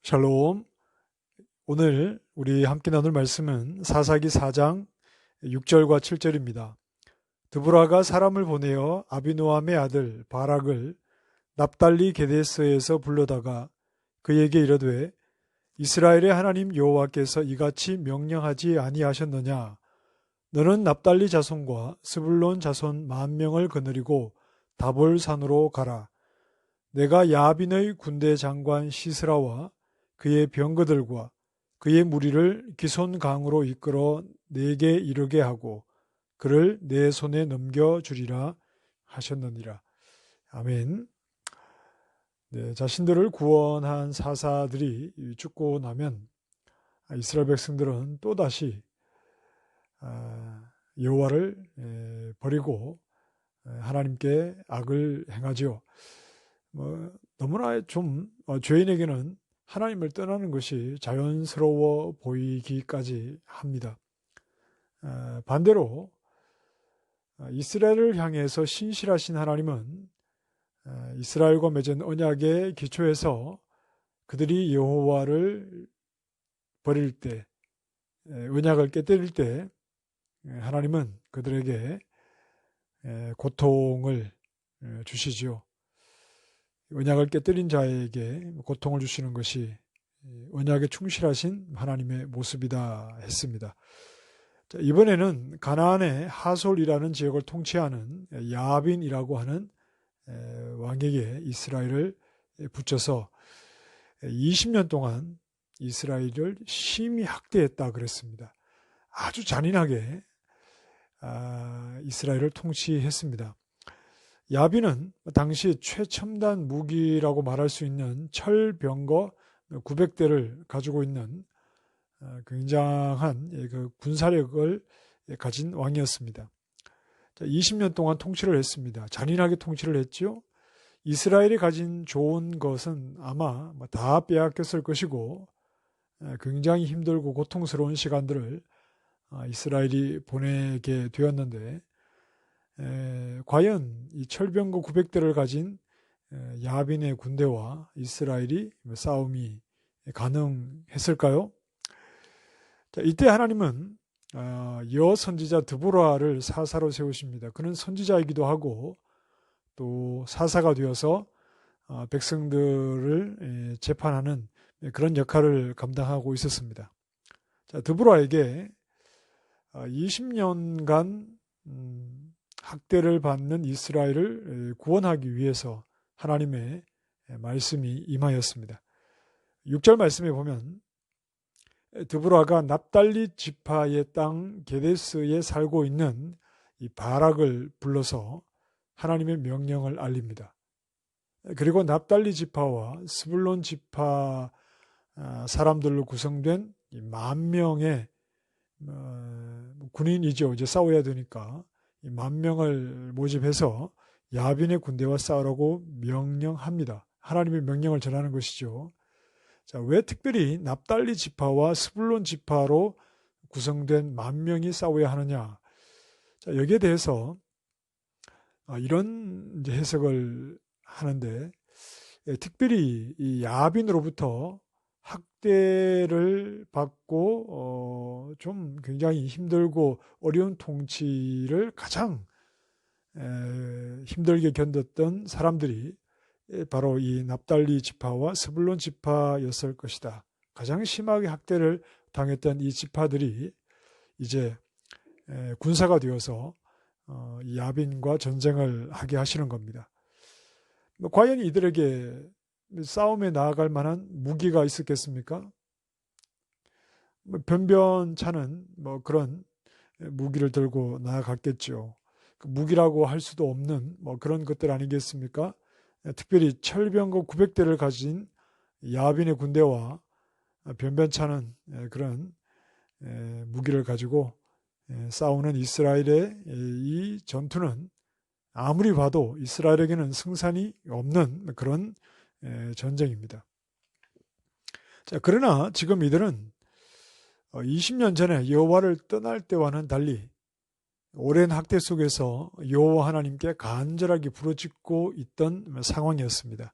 샬롬. 오늘 우리 함께 나눌 말씀은 사사기 4장 6절과 7절입니다. 드보라가 사람을 보내어 아비노함의 아들 바락을 납달리 게데스에서 불러다가 그에게 이르되 이스라엘의 하나님 여호와께서 이같이 명령하지 아니하셨느냐? 너는 납달리 자손과 스불론 자손 10,000명을 거느리고 다볼산으로 가라. 내가 야빈의 군대 장관 시스라와 그의 병거들과 그의 무리를 기손강으로 이끌어 내게 이르게 하고 그를 내 손에 넘겨주리라 하셨느니라. 아멘. 네, 자신들을 구원한 사사들이 죽고 나면 이스라엘 백성들은 또다시 여호와를 버리고 하나님께 악을 행하지요. 너무나 좀 죄인에게는 하나님을 떠나는 것이 자연스러워 보이기까지 합니다. 반대로 이스라엘을 향해서 신실하신 하나님은 이스라엘과 맺은 언약의 기초에서 그들이 여호와를 버릴 때, 언약을 깨뜨릴 때 하나님은 그들에게 고통을 주시지요. 언약을 깨뜨린 자에게 고통을 주시는 것이 언약에 충실하신 하나님의 모습이다 했습니다. 자, 이번에는 가나안의 하솔이라는 지역을 통치하는 야빈이라고 하는 왕에게 이스라엘을 붙여서 20년 동안 이스라엘을 심히 학대했다 그랬습니다. 아주 잔인하게 이스라엘을 통치했습니다. 야빈은 당시 최첨단 무기라고 말할 수 있는 철병거 900대를 가지고 있는 굉장한 그 군사력을 가진 왕이었습니다. 20년 동안 통치를 했습니다. 잔인하게 통치를 했죠. 이스라엘이 가진 좋은 것은 아마 다 빼앗겼을 것이고 굉장히 힘들고 고통스러운 시간들을 이스라엘이 보내게 되었는데 과연 이 철병거 900대를 가진 야빈의 군대와 이스라엘이 싸움이 가능했을까요? 자, 이때 하나님은 여선지자 드보라를 사사로 세우십니다. 그는 선지자이기도 하고 또 사사가 되어서 백성들을 재판하는 그런 역할을 감당하고 있었습니다. 자, 드보라에게 20년간 학대를 받는 이스라엘을 구원하기 위해서 하나님의 말씀이 임하였습니다. 6절 말씀에 보면 드보라가 납달리 지파의 땅 게데스에 살고 있는 이 바락을 불러서 하나님의 명령을 알립니다. 그리고 납달리 지파와 스불론 지파 사람들로 구성된 10,000명의 군인이죠. 이제 싸워야 되니까 10,000명을 모집해서 야빈의 군대와 싸우라고 명령합니다. 하나님의 명령을 전하는 것이죠. 자, 왜 특별히 납달리 지파와 스불론 지파로 구성된 10,000명이 싸워야 하느냐? 자, 여기에 대해서 이런 이제 해석을 하는데 특별히 이 야빈으로부터 학대를 받고 좀 굉장히 힘들고 어려운 통치를 가장 힘들게 견뎠던 사람들이 바로 이 납달리 지파와 스불론 지파였을 것이다. 가장 심하게 학대를 당했던 이 지파들이 이제 군사가 되어서 야빈과 전쟁을 하게 하시는 겁니다. 과연 이들에게 싸움에 나아갈 만한 무기가 있었겠습니까? 변변찮은 그런 무기를 들고 나아갔겠죠. 그 무기라고 할 수도 없는 그런 것들 아니겠습니까? 특별히 철병거 900대를 가진 야빈의 군대와 변변찮은 그런 무기를 가지고 싸우는 이스라엘의 이 전투는 아무리 봐도 이스라엘에게는 승산이 없는 그런 전쟁입니다. 자, 그러나 지금 이들은 20년 전에 여호와를 떠날 때와는 달리 오랜 학대 속에서 여호와 하나님께 간절하게 부르짖고 있던 상황이었습니다.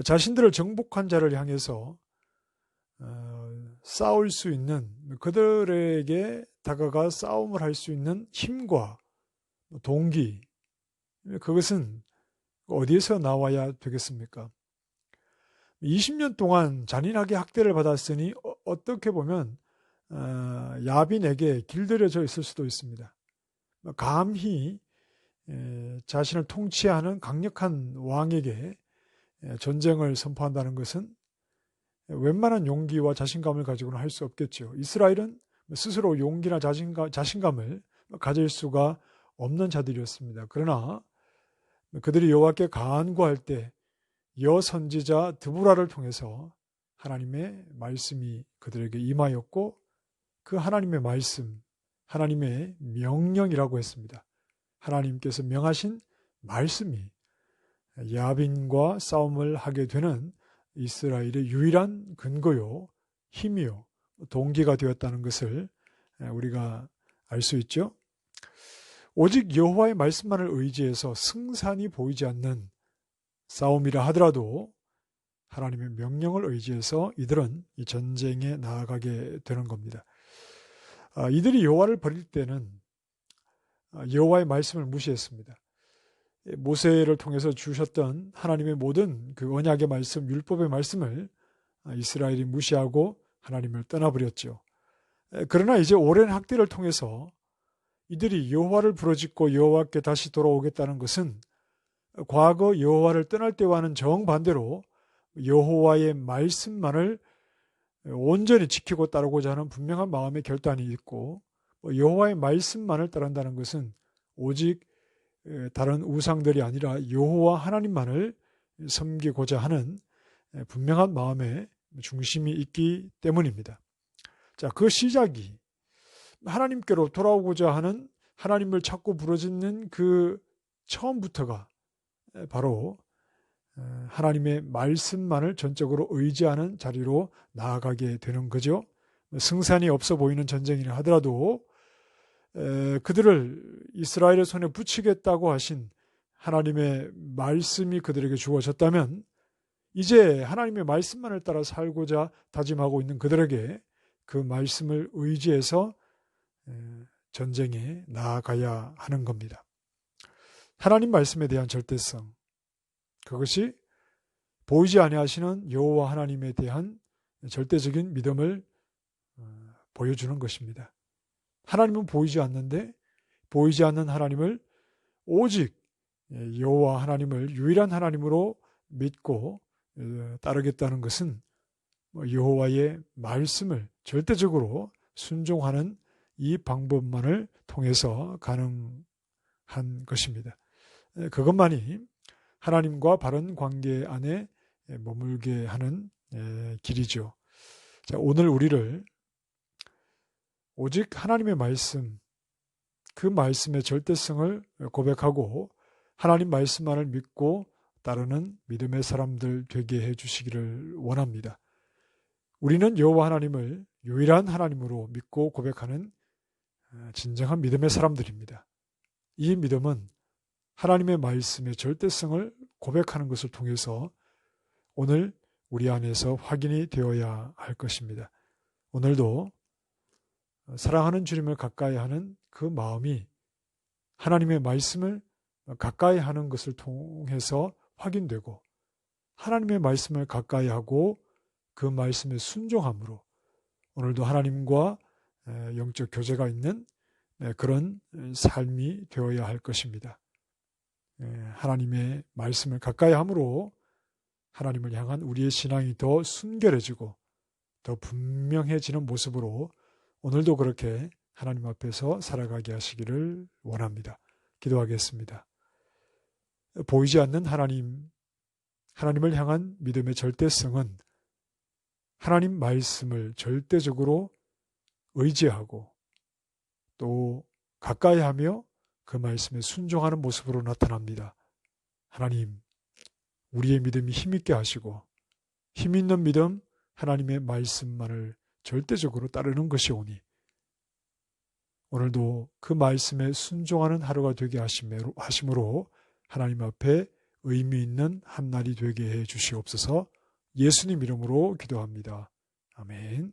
자신들을 정복한 자를 향해서 싸울 수 있는, 그들에게 다가가 싸움을 할 수 있는 힘과 동기, 그것은 어디에서 나와야 되겠습니까? 20년 동안 잔인하게 학대를 받았으니 어떻게 보면 야빈에게 길들여져 있을 수도 있습니다. 감히 자신을 통치하는 강력한 왕에게 전쟁을 선포한다는 것은 웬만한 용기와 자신감을 가지고는 할 수 없겠죠. 이스라엘은 스스로 용기나 자신감을 가질 수가 없는 자들이었습니다. 그러나 그들이 여호와께 간구할 때 여선지자 드보라를 통해서 하나님의 말씀이 그들에게 임하였고, 그 하나님의 말씀, 하나님의 명령이라고 했습니다. 하나님께서 명하신 말씀이 야빈과 싸움을 하게 되는 이스라엘의 유일한 근거요, 힘이요, 동기가 되었다는 것을 우리가 알 수 있죠. 오직 여호와의 말씀만을 의지해서 승산이 보이지 않는 싸움이라 하더라도 하나님의 명령을 의지해서 이들은 이 전쟁에 나아가게 되는 겁니다. 이들이 여호와를 버릴 때는 여호와의 말씀을 무시했습니다. 모세를 통해서 주셨던 하나님의 모든 그 언약의 말씀, 율법의 말씀을 이스라엘이 무시하고 하나님을 떠나버렸죠. 그러나 이제 오랜 학대를 통해서 이들이 여호와를 부르짖고 여호와께 다시 돌아오겠다는 것은 과거 여호와를 떠날 때와는 정반대로 여호와의 말씀만을 온전히 지키고 따르고자 하는 분명한 마음의 결단이 있고, 여호와의 말씀만을 따른다는 것은 오직 다른 우상들이 아니라 여호와 하나님만을 섬기고자 하는 분명한 마음의 중심이 있기 때문입니다. 자, 그 시작이 하나님께로 돌아오고자 하는, 하나님을 찾고 부르짖는 그 처음부터가 바로 하나님의 말씀만을 전적으로 의지하는 자리로 나아가게 되는 거죠. 승산이 없어 보이는 전쟁이라 하더라도 그들을 이스라엘의 손에 붙이겠다고 하신 하나님의 말씀이 그들에게 주어졌다면, 이제 하나님의 말씀만을 따라 살고자 다짐하고 있는 그들에게 그 말씀을 의지해서 전쟁에 나아가야 하는 겁니다. 하나님 말씀에 대한 절대성, 그것이 보이지 아니하시는 여호와 하나님에 대한 절대적인 믿음을 보여주는 것입니다. 하나님은 보이지 않는데 보이지 않는 하나님을 오직 여호와 하나님을 유일한 하나님으로 믿고 따르겠다는 것은 여호와의 말씀을 절대적으로 순종하는 이 방법만을 통해서 가능한 것입니다. 그것만이 하나님과 바른 관계 안에 머물게 하는 길이죠. 자, 오늘 우리를 오직 하나님의 말씀, 그 말씀의 절대성을 고백하고 하나님 말씀만을 믿고 따르는 믿음의 사람들 되게 해주시기를 원합니다. 우리는 여호와 하나님을 유일한 하나님으로 믿고 고백하는 진정한 믿음의 사람들입니다. 이 믿음은 하나님의 말씀의 절대성을 고백하는 것을 통해서 오늘 우리 안에서 확인이 되어야 할 것입니다. 오늘도 사랑하는 주님을 가까이 하는 그 마음이 하나님의 말씀을 가까이 하는 것을 통해서 확인되고, 하나님의 말씀을 가까이 하고 그 말씀에 순종함으로 오늘도 하나님과 영적 교제가 있는 그런 삶이 되어야 할 것입니다. 하나님의 말씀을 가까이 함으로 하나님을 향한 우리의 신앙이 더 순결해지고 더 분명해지는 모습으로 오늘도 그렇게 하나님 앞에서 살아가게 하시기를 원합니다. 기도하겠습니다. 보이지 않는 하나님을 향한 믿음의 절대성은 하나님 말씀을 절대적으로 의지하고 또 가까이 하며 그 말씀에 순종하는 모습으로 나타납니다. 하나님, 우리의 믿음이 힘있게 하시고 힘있는 믿음, 하나님의 말씀만을 절대적으로 따르는 것이오니 오늘도 그 말씀에 순종하는 하루가 되게 하심으로 하나님 앞에 의미 있는 한 날이 되게 해 주시옵소서. 예수님 이름으로 기도합니다. 아멘.